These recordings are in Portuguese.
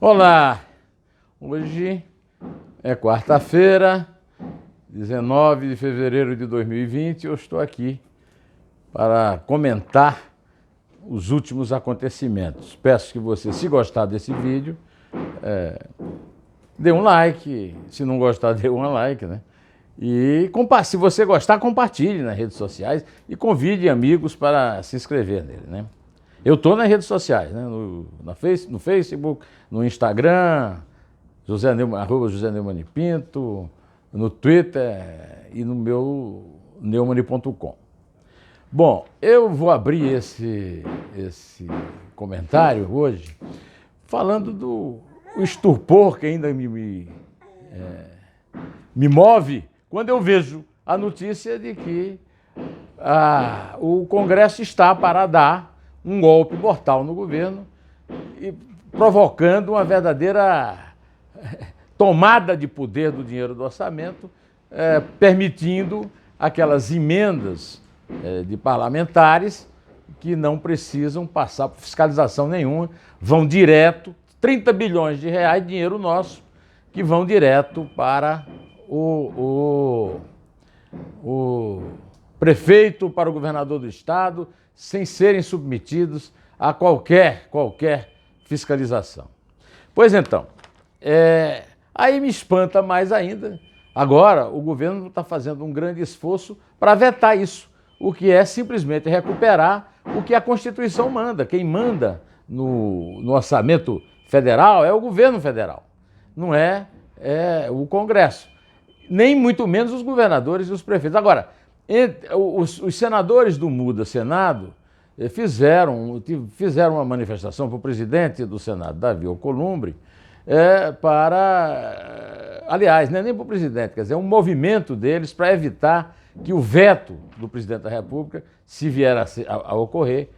Olá, hoje é quarta-feira, 19 de fevereiro de 2020. Eu estou aqui para comentar os últimos acontecimentos. Peço que você, se gostar desse vídeo, dê um like. Se não gostar, dê um like, né? E se você gostar, compartilhe nas redes sociais e convide amigos para se inscrever nele, né? Eu estou nas redes sociais, né? No Facebook, no Instagram, @José Neumann Pinto, no Twitter e no meu neumann.com. Bom, eu vou abrir esse comentário hoje falando do estupor que ainda me move quando eu vejo a notícia de que o Congresso está para dar um golpe mortal no governo e provocando uma verdadeira tomada de poder do dinheiro do orçamento, permitindo aquelas emendas de parlamentares que não precisam passar por fiscalização nenhuma, vão direto, 30 bilhões de reais, dinheiro nosso, que vão direto para o prefeito, para o governador do estado, sem serem submetidos a qualquer fiscalização. Pois então, aí me espanta mais ainda. Agora, o governo está fazendo um grande esforço para vetar isso, o que é simplesmente recuperar o que a Constituição manda. Quem manda no orçamento federal é o governo federal, não é o Congresso, nem muito menos os governadores e os prefeitos. Agora, os senadores do MUDA Senado fizeram uma manifestação para o presidente do Senado, Davi Alcolumbre, aliás, não é nem para o presidente, quer dizer, é um movimento deles para evitar que o veto do presidente da República, se vier a ocorrer,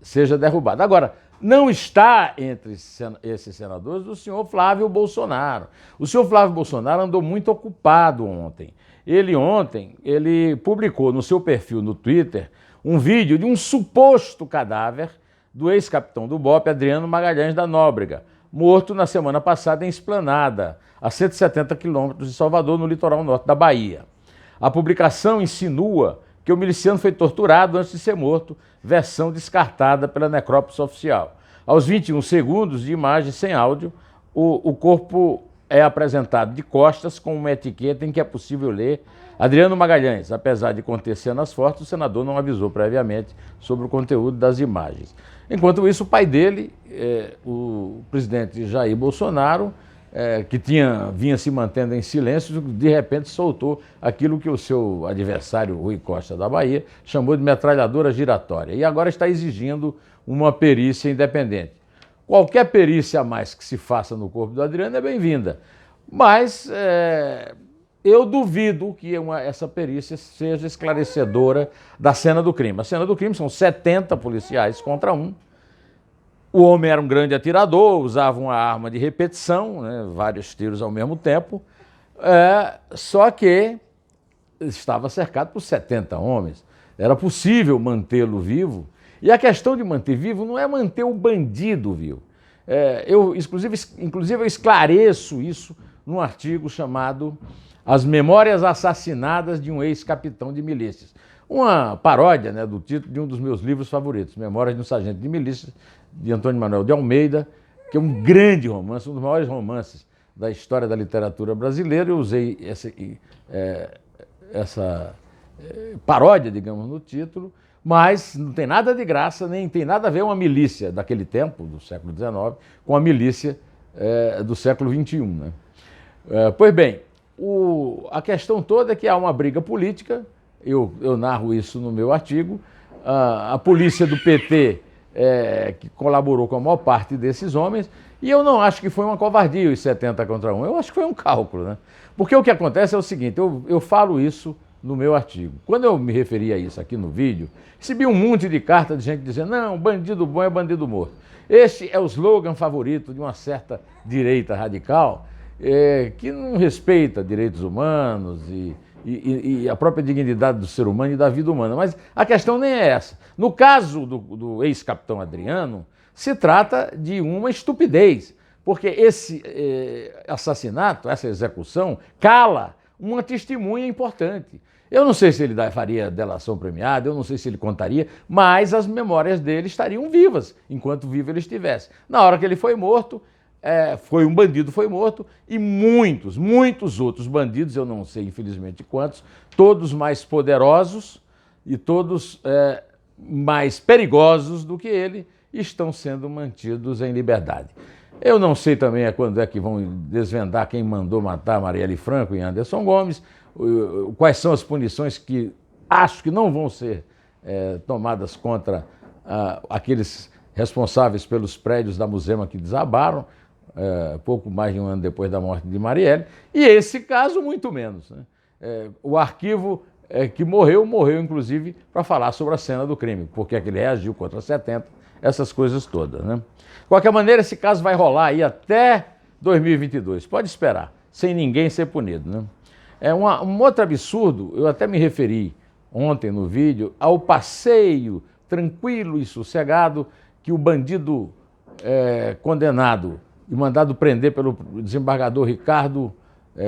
seja derrubado. Agora, não está entre esses senadores o senhor Flávio Bolsonaro. O senhor Flávio Bolsonaro andou muito ocupado ontem. Ele publicou no seu perfil no Twitter um vídeo de um suposto cadáver do ex-capitão do BOPE, Adriano Magalhães da Nóbrega, morto na semana passada em Esplanada, a 170 quilômetros de Salvador, no litoral norte da Bahia. A publicação insinua que o miliciano foi torturado antes de ser morto, versão descartada pela necrópsia oficial. Aos 21 segundos de imagem sem áudio, o corpo é apresentado de costas com uma etiqueta em que é possível ler: Adriano Magalhães. Apesar de conter cenas fortes, o senador não avisou previamente sobre o conteúdo das imagens. Enquanto isso, o pai dele, o presidente Jair Bolsonaro, que vinha se mantendo em silêncio, de repente soltou aquilo que o seu adversário, Rui Costa da Bahia, chamou de metralhadora giratória. E agora está exigindo uma perícia independente. Qualquer perícia a mais que se faça no corpo do Adriano é bem-vinda, mas eu duvido que essa perícia seja esclarecedora da cena do crime. A cena do crime são 70 policiais contra um. O homem era um grande atirador, usava uma arma de repetição, né, vários tiros ao mesmo tempo, só que estava cercado por 70 homens. Era possível mantê-lo vivo. E a questão de manter vivo não é manter o bandido vivo. Inclusive, eu esclareço isso num artigo chamado As Memórias Assassinadas de um Ex-Capitão de Milícias. Uma paródia, né, do título de um dos meus livros favoritos, Memórias de um Sargento de Milícias, de Antônio Manuel de Almeida, que é um grande romance, um dos maiores romances da história da literatura brasileira. Eu usei essa paródia, digamos, no título, mas não tem nada de graça, nem tem nada a ver uma milícia daquele tempo, do século XIX, com a milícia do século XXI, né? Pois bem, a questão toda é que há uma briga política. Eu narro isso no meu artigo. A polícia do PT, que colaborou com a maior parte desses homens, e eu não acho que foi uma covardia os 70 contra 1, eu acho que foi um cálculo, né? Porque o que acontece é o seguinte, eu falo isso no meu artigo. Quando eu me referi a isso aqui no vídeo, recebi um monte de carta de gente dizendo: não, bandido bom é bandido morto. Este é o slogan favorito de uma certa direita radical, que não respeita direitos humanos e a própria dignidade do ser humano e da vida humana. Mas a questão nem é essa. No caso do ex-capitão Adriano, se trata de uma estupidez, porque esse assassinato, essa execução, cala uma testemunha importante. Eu não sei se ele faria delação premiada, eu não sei se ele contaria, mas as memórias dele estariam vivas, enquanto vivo ele estivesse. Na hora que ele foi morto, foi um bandido, foi morto, e muitos outros bandidos, eu não sei infelizmente quantos, todos mais poderosos e todos mais perigosos do que ele, estão sendo mantidos em liberdade. Eu não sei também quando é que vão desvendar quem mandou matar Marielle Franco e Anderson Gomes, quais são as punições que acho que não vão ser tomadas contra aqueles responsáveis pelos prédios da Muzema que desabaram, pouco mais de um ano depois da morte de Marielle, e esse caso muito menos, né? O arquivo que morreu inclusive para falar sobre a cena do crime, porque é que ele reagiu contra 70, essas coisas todas, né? De qualquer maneira, esse caso vai rolar aí até 2022, pode esperar, sem ninguém ser punido, né? Um outro absurdo, eu até me referi ontem no vídeo, ao passeio tranquilo e sossegado que o bandido condenado e mandado prender pelo desembargador Ricardo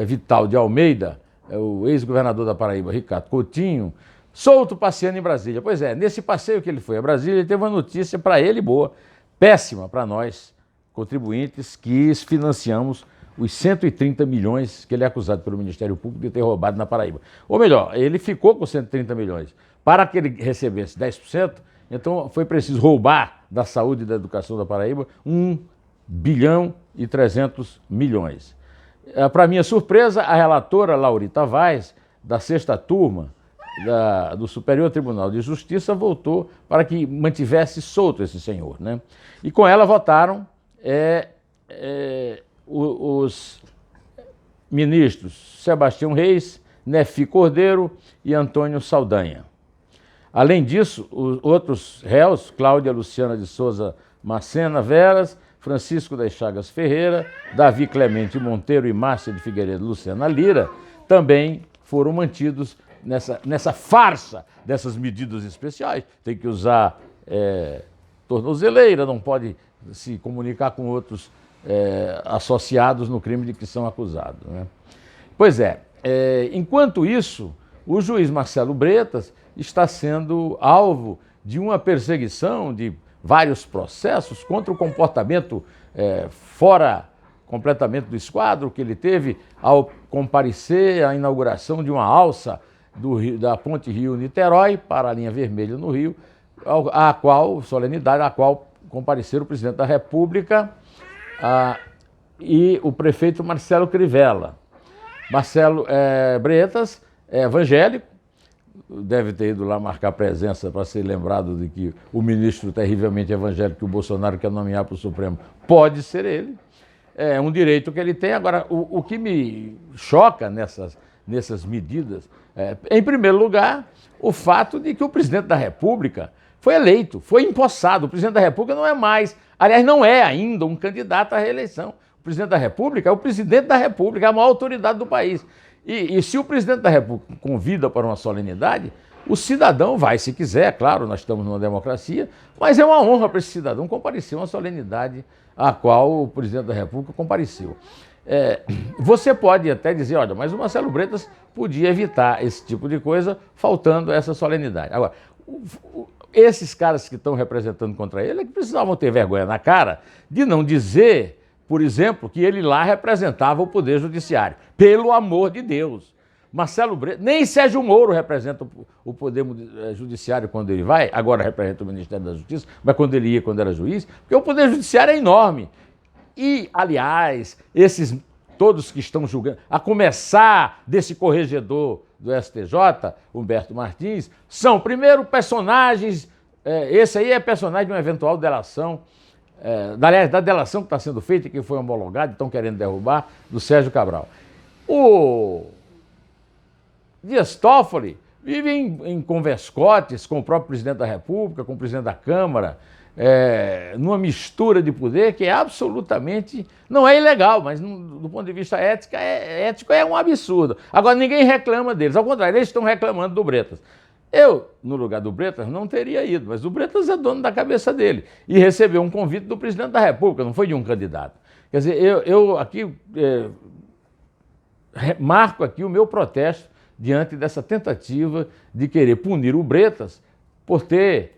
Vital de Almeida, o ex-governador da Paraíba, Ricardo Coutinho, solto passeando em Brasília. Pois é, nesse passeio que ele foi a Brasília, ele teve uma notícia para ele boa, péssima para nós, contribuintes, que financiamos os 130 milhões que ele é acusado pelo Ministério Público de ter roubado na Paraíba. Ou melhor, ele ficou com 130 milhões. Para que ele recebesse 10%, então foi preciso roubar da saúde e da educação da Paraíba 1 bilhão e 300 milhões. Para minha surpresa, a relatora Laurita Vaz, da 6ª turma do Superior Tribunal de Justiça, votou para que mantivesse solto esse senhor, né? E com ela votaram os ministros Sebastião Reis, Nefi Cordeiro e Antônio Saldanha. Além disso, os outros réus, Cláudia Luciana de Souza Macena Veras, Francisco das Chagas Ferreira, Davi Clemente Monteiro e Márcia de Figueiredo Lucena Lira, também foram mantidos nessa farsa dessas medidas especiais. Tem que usar tornozeleira, não pode se comunicar com outros associados no crime de que são acusados, né? Pois enquanto isso, o juiz Marcelo Bretas está sendo alvo de uma perseguição, de vários processos contra o comportamento fora completamente do esquadro que ele teve ao comparecer à inauguração de uma alça da Ponte Rio-Niterói para a linha vermelha no Rio, solenidade a qual compareceram o presidente da República e o prefeito Marcelo Crivella. Marcelo Bretas é evangélico, deve ter ido lá marcar presença para ser lembrado de que o ministro terrivelmente evangélico que o Bolsonaro quer nomear para o Supremo pode ser ele. É um direito que ele tem. Agora, o que me choca nessas medidas em primeiro lugar, o fato de que o presidente da República foi eleito, foi empossado. O presidente da República não é mais, aliás, não é ainda um candidato à reeleição. O presidente da República é o presidente da República, é a maior autoridade do país. E se o presidente da República convida para uma solenidade, o cidadão vai, se quiser, claro, nós estamos numa democracia, mas é uma honra para esse cidadão comparecer a uma solenidade a qual o presidente da República compareceu. Você pode até dizer, olha, mas o Marcelo Bretas podia evitar esse tipo de coisa faltando essa solenidade. Agora, esses caras que estão representando contra ele é que precisavam ter vergonha na cara de não dizer, por exemplo, que ele lá representava o Poder Judiciário. Pelo amor de Deus. Marcelo Bretas, nem Sérgio Moro representa o Poder Judiciário quando ele vai, agora representa o Ministério da Justiça, mas quando ele ia, quando era juiz, porque o Poder Judiciário é enorme. E, aliás, esses todos que estão julgando, a começar desse corregedor do STJ, Humberto Martins, são, primeiro, personagens, esse aí é personagem de uma eventual delação, aliás, da delação que está sendo feita e que foi homologada, estão querendo derrubar, do Sérgio Cabral. O Dias Toffoli vive em converscotes com o próprio presidente da República, com o presidente da Câmara, numa mistura de poder que é absolutamente, não é ilegal, mas do ponto de vista ético é um absurdo. Agora, ninguém reclama deles, ao contrário, eles estão reclamando do Bretas. Eu, no lugar do Bretas, não teria ido, mas o Bretas é dono da cabeça dele e recebeu um convite do presidente da República, não foi de um candidato. Quer dizer, eu aqui marco aqui o meu protesto diante dessa tentativa de querer punir o Bretas por ter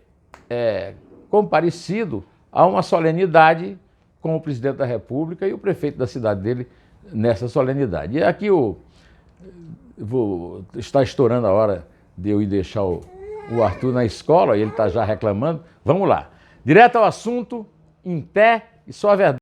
comparecido a uma solenidade com o presidente da República e o prefeito da cidade dele nessa solenidade. E aqui está estourando a hora de eu ir deixar o Arthur na escola, e ele está já reclamando. Vamos lá. Direto ao assunto, em pé e só a verdade.